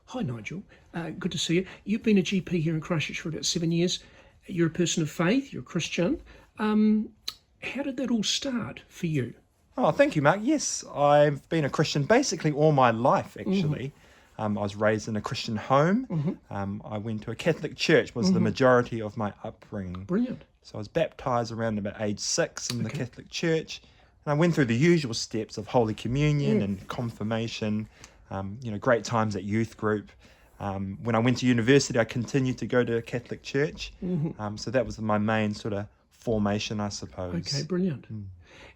Hi, Nigel. Good to see you. You've been a GP here in Christchurch for about 7 years. You're a person of faith. You're a Christian. How did that all start for you? Oh, thank you, Mark. Yes, I've been a Christian basically all my life, actually. I was raised in a Christian home. I went to a Catholic church, was the majority of my upbringing. Brilliant. So I was baptised around about age 6 in the Catholic church. And I went through the usual steps of Holy Communion and confirmation, great times at youth group. When I went to university, I continued to go to a Catholic church. So that was my main sort of formation, I suppose. Okay, brilliant.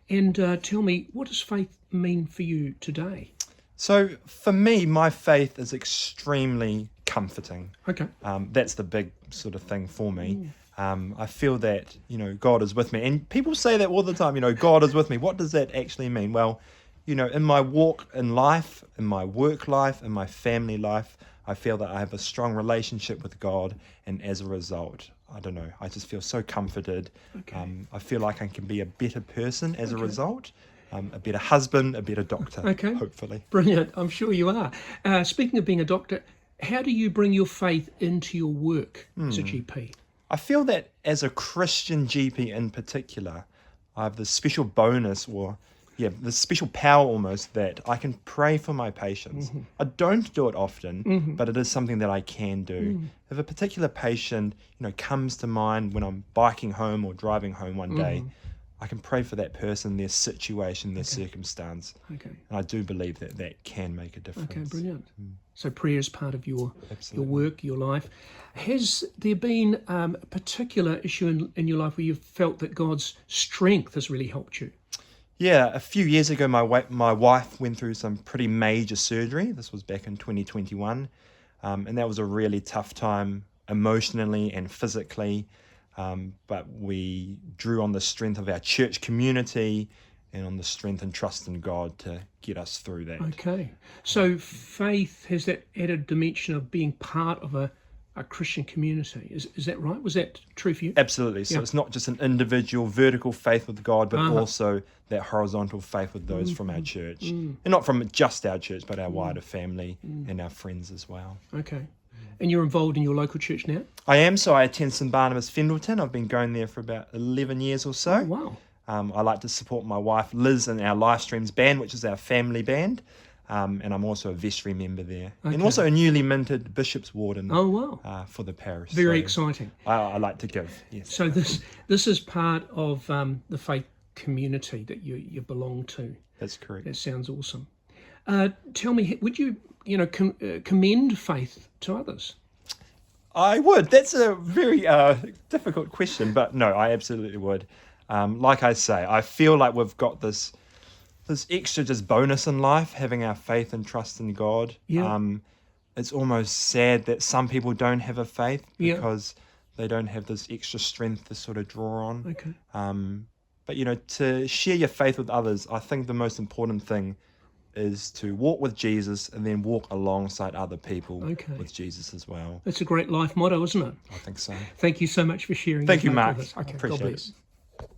And tell me, what does faith mean for you today? So for me, my faith is extremely comforting. Okay. That's the big sort of thing for me. I feel that, God is with me. And people say that all the time, God is with me. What does that actually mean? Well, in my walk in life, in my work life, in my family life, I feel that I have a strong relationship with God. And as a result, I don't know, I just feel so comforted. Okay. I feel like I can be a better person as a result. A better husband, a better doctor, hopefully. Brilliant. I'm sure you are. Speaking of being a doctor, how do you bring your faith into your work as a GP? I feel that as a Christian GP in particular, I have this special bonus this special power almost that I can pray for my patients. I don't do it often, but it is something that I can do. If a particular patient, comes to mind when I'm biking home or driving home one day, I can pray for that person, their situation, their circumstance. Okay. And I do believe that that can make a difference. Okay, brilliant. So prayer is part of your work, your life. Has there been a particular issue in your life where you've felt that God's strength has really helped you? Yeah, a few years ago, my wife went through some pretty major surgery. This was back in 2021. And that was a really tough time emotionally and physically. But we drew on the strength of our church community and on the strength and trust in God to get us through that. Okay. So faith has that added dimension of being part of a Christian community. Is that right? Was that true for you? Absolutely. So it's not just an individual vertical faith with God, but also that horizontal faith with those from our church. And not from just our church, but our wider family and our friends as well. Okay. And you're involved in your local church now? I am. So I attend St Barnabas Fendleton. I've been going there for about 11 years or so. Oh, wow. I like to support my wife Liz in our live streams band, which is our family band. And I'm also a vestry member there. Okay. And also a newly minted Bishop's Warden for the parish. Very exciting. I like to give, yes. So this is part of the faith community that you belong to. That's correct. That sounds awesome. Tell me, would you commend faith to others? I would. That's a very difficult question, but no, I absolutely would. Like I say, I feel like we've got this extra just bonus in life, having our faith and trust in God. Yeah. It's almost sad that some people don't have a faith because they don't have this extra strength to sort of draw on. Okay. But to share your faith with others, I think the most important thing is to walk with Jesus and then walk alongside other people with Jesus as well. That's a great life motto, isn't it? I think so. Thank you so much for sharing. Thank you, Mark. with us. Okay, appreciate God bless. it.